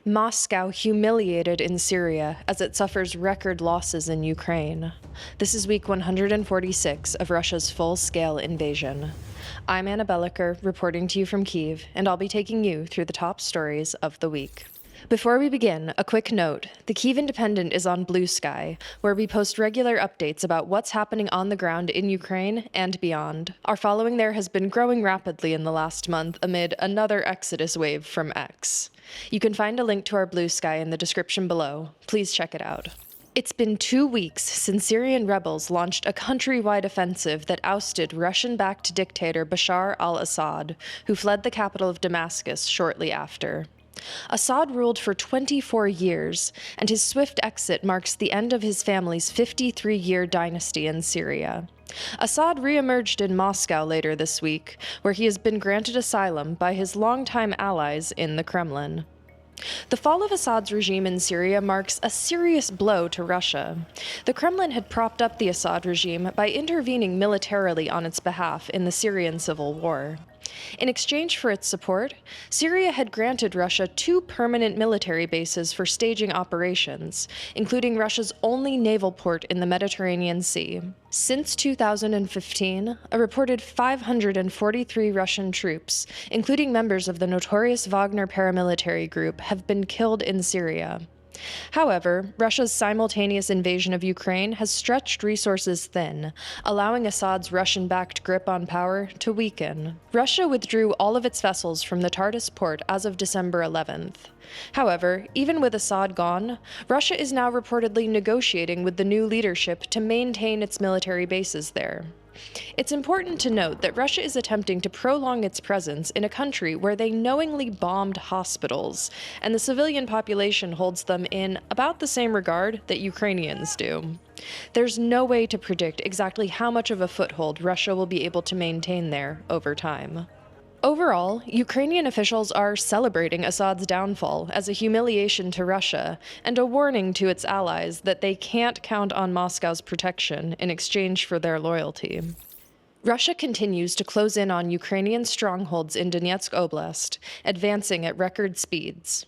Moscow humiliated in Syria as it suffers record losses in Ukraine. This is week 146 of Russia's full-scale invasion. I'm Anna Belokur, reporting to you from Kyiv, and I'll be taking you through the top stories of the week. Before we begin, a quick note. The Kyiv Independent is on Blue Sky, where we post regular updates about what's happening on the ground in Ukraine and beyond. Our following there has been growing rapidly in the last month amid another exodus wave from X. You can find a link to our Blue Sky in the description below. Please check it out. It's been 2 weeks since Syrian rebels launched a countrywide offensive that ousted Russian-backed dictator Bashar al-Assad, who fled the capital of Damascus shortly after. Assad ruled for 24 years, and his swift exit marks the end of his family's 53-year dynasty in Syria. Assad re-emerged in Moscow later this week, where he has been granted asylum by his longtime allies in the Kremlin. The fall of Assad's regime in Syria marks a serious blow to Russia. The Kremlin had propped up the Assad regime by intervening militarily on its behalf in the Syrian civil war. In exchange for its support, Syria had granted Russia 2 permanent military bases for staging operations, including Russia's only naval port in the Mediterranean Sea. Since 2015, a reported 543 Russian troops, including members of the notorious Wagner paramilitary group, have been killed in Syria. However, Russia's simultaneous invasion of Ukraine has stretched resources thin, allowing Assad's Russian-backed grip on power to weaken. Russia withdrew all of its vessels from the Tartus port as of December 11th. However, even with Assad gone, Russia is now reportedly negotiating with the new leadership to maintain its military bases there. It's important to note that Russia is attempting to prolong its presence in a country where they knowingly bombed hospitals, and the civilian population holds them in about the same regard that Ukrainians do. There's no way to predict exactly how much of a foothold Russia will be able to maintain there over time. Overall, Ukrainian officials are celebrating Assad's downfall as a humiliation to Russia and a warning to its allies that they can't count on Moscow's protection in exchange for their loyalty. Russia continues to close in on Ukrainian strongholds in Donetsk Oblast, advancing at record speeds.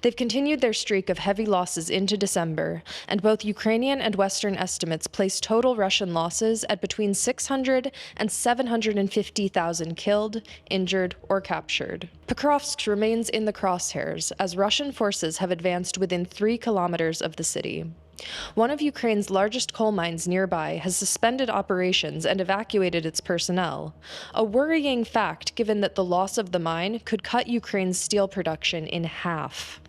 They've continued their streak of heavy losses into December, and both Ukrainian and Western estimates place total Russian losses at between 600 and 750,000 killed, injured, or captured. Pokrovsk remains in the crosshairs as Russian forces have advanced within 3 kilometers of the city. One of Ukraine's largest coal mines nearby has suspended operations and evacuated its personnel, a worrying fact given that the loss of the mine could cut Ukraine's steel production in half.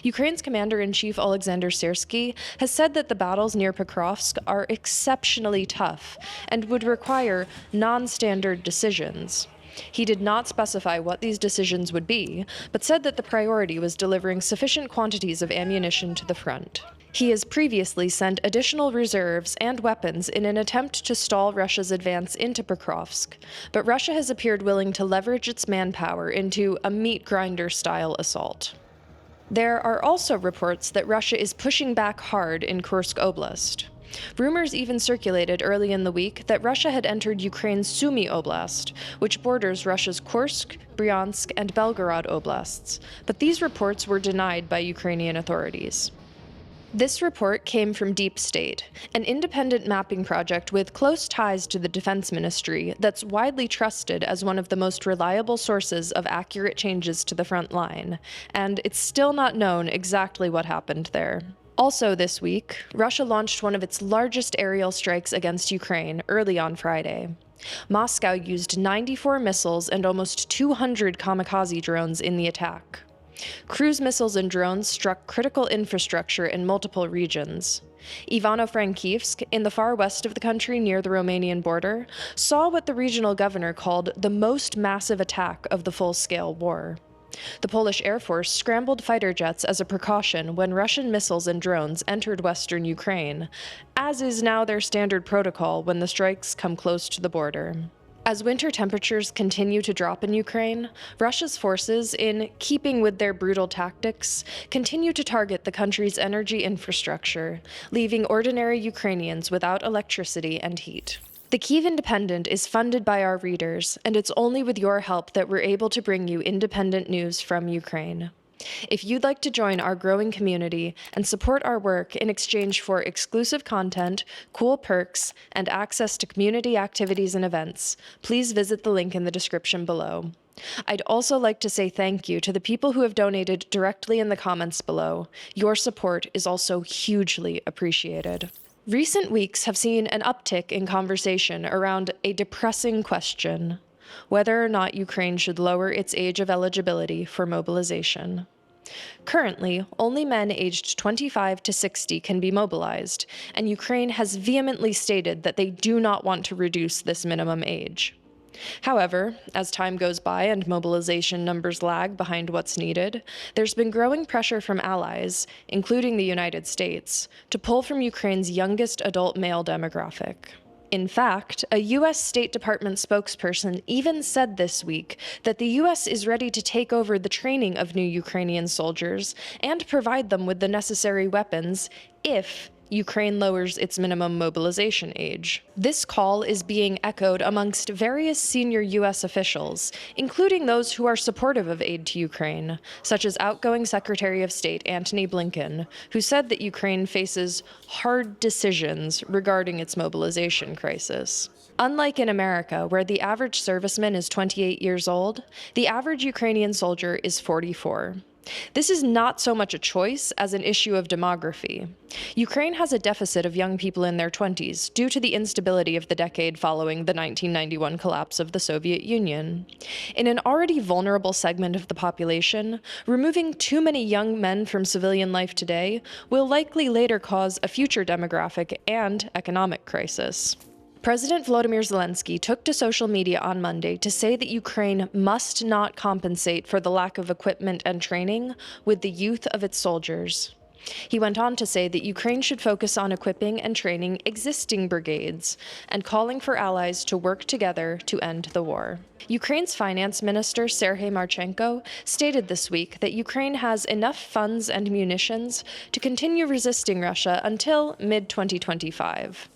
Ukraine's commander-in-chief Alexander Syrsky has said that the battles near Pokrovsk are exceptionally tough and would require non-standard decisions. He did not specify what these decisions would be, but said that the priority was delivering sufficient quantities of ammunition to the front. He has previously sent additional reserves and weapons in an attempt to stall Russia's advance into Pokrovsk, but Russia has appeared willing to leverage its manpower into a meat grinder-style assault. There are also reports that Russia is pushing back hard in Kursk Oblast. Rumors even circulated early in the week that Russia had entered Ukraine's Sumy Oblast, which borders Russia's Kursk, Bryansk, and Belgorod oblasts, but these reports were denied by Ukrainian authorities. This report came from Deep State, an independent mapping project with close ties to the Defense Ministry that's widely trusted as one of the most reliable sources of accurate changes to the front line, and it's still not known exactly what happened there. Also this week, Russia launched one of its largest aerial strikes against Ukraine early on Friday. Moscow used 94 missiles and almost 200 kamikaze drones in the attack. Cruise missiles and drones struck critical infrastructure in multiple regions. Ivano-Frankivsk, in the far west of the country near the Romanian border, saw what the regional governor called the most massive attack of the full-scale war. The Polish Air Force scrambled fighter jets as a precaution when Russian missiles and drones entered western Ukraine, as is now their standard protocol when the strikes come close to the border. As winter temperatures continue to drop in Ukraine, Russia's forces, in keeping with their brutal tactics, continue to target the country's energy infrastructure, leaving ordinary Ukrainians without electricity and heat. The Kyiv Independent is funded by our readers, and it's only with your help that we're able to bring you independent news from Ukraine. If you'd like to join our growing community and support our work in exchange for exclusive content, cool perks, and access to community activities and events, please visit the link in the description below. I'd also like to say thank you to the people who have donated directly in the comments below. Your support is also hugely appreciated. Recent weeks have seen an uptick in conversation around a depressing question: whether or not Ukraine should lower its age of eligibility for mobilization. Currently, only men aged 25 to 60 can be mobilized, and Ukraine has vehemently stated that they do not want to reduce this minimum age. However, as time goes by and mobilization numbers lag behind what's needed, there's been growing pressure from allies, including the United States, to pull from Ukraine's youngest adult male demographic. In fact, a U.S. State Department spokesperson even said this week that the U.S. is ready to take over the training of new Ukrainian soldiers and provide them with the necessary weapons if Ukraine lowers its minimum mobilization age. This call is being echoed amongst various senior U.S. officials, including those who are supportive of aid to Ukraine, such as outgoing Secretary of State Antony Blinken, who said that Ukraine faces hard decisions regarding its mobilization crisis. Unlike in America, where the average serviceman is 28 years old, the average Ukrainian soldier is 44. This is not so much a choice as an issue of demography. Ukraine has a deficit of young people in their 20s due to the instability of the decade following the 1991 collapse of the Soviet Union. In an already vulnerable segment of the population, removing too many young men from civilian life today will likely later cause a future demographic and economic crisis. President Volodymyr Zelensky took to social media on Monday to say that Ukraine must not compensate for the lack of equipment and training with the youth of its soldiers. He went on to say that Ukraine should focus on equipping and training existing brigades and calling for allies to work together to end the war. Ukraine's finance minister Serhiy Marchenko stated this week that Ukraine has enough funds and munitions to continue resisting Russia until mid-2025.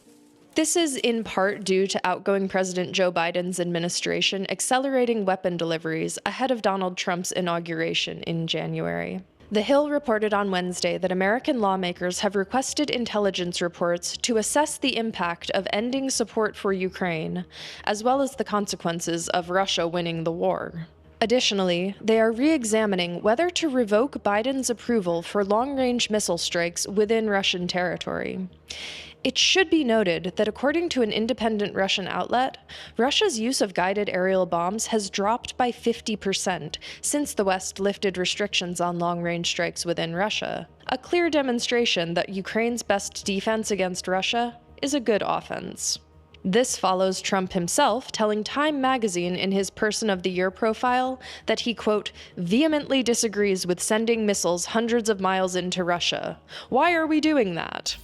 This is in part due to outgoing President Joe Biden's administration accelerating weapon deliveries ahead of Donald Trump's inauguration in January. The Hill reported on Wednesday that American lawmakers have requested intelligence reports to assess the impact of ending support for Ukraine, as well as the consequences of Russia winning the war. Additionally, they are re-examining whether to revoke Biden's approval for long-range missile strikes within Russian territory. It should be noted that according to an independent Russian outlet, Russia's use of guided aerial bombs has dropped by 50% since the West lifted restrictions on long-range strikes within Russia, a clear demonstration that Ukraine's best defense against Russia is a good offense. This follows Trump himself telling Time magazine in his Person of the Year profile that he, quote, vehemently disagrees with sending missiles hundreds of miles into Russia. Why are we doing that?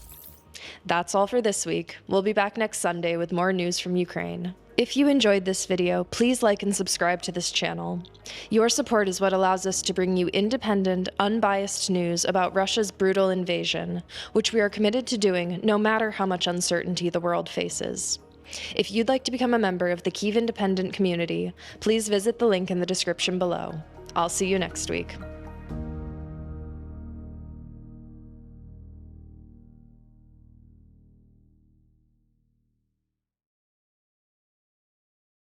That's all for this week. We'll be back next Sunday with more news from Ukraine. If you enjoyed this video, please like and subscribe to this channel. Your support is what allows us to bring you independent, unbiased news about Russia's brutal invasion, which we are committed to doing no matter how much uncertainty the world faces. If you'd like to become a member of the Kyiv Independent community, please visit the link in the description below. I'll see you next week.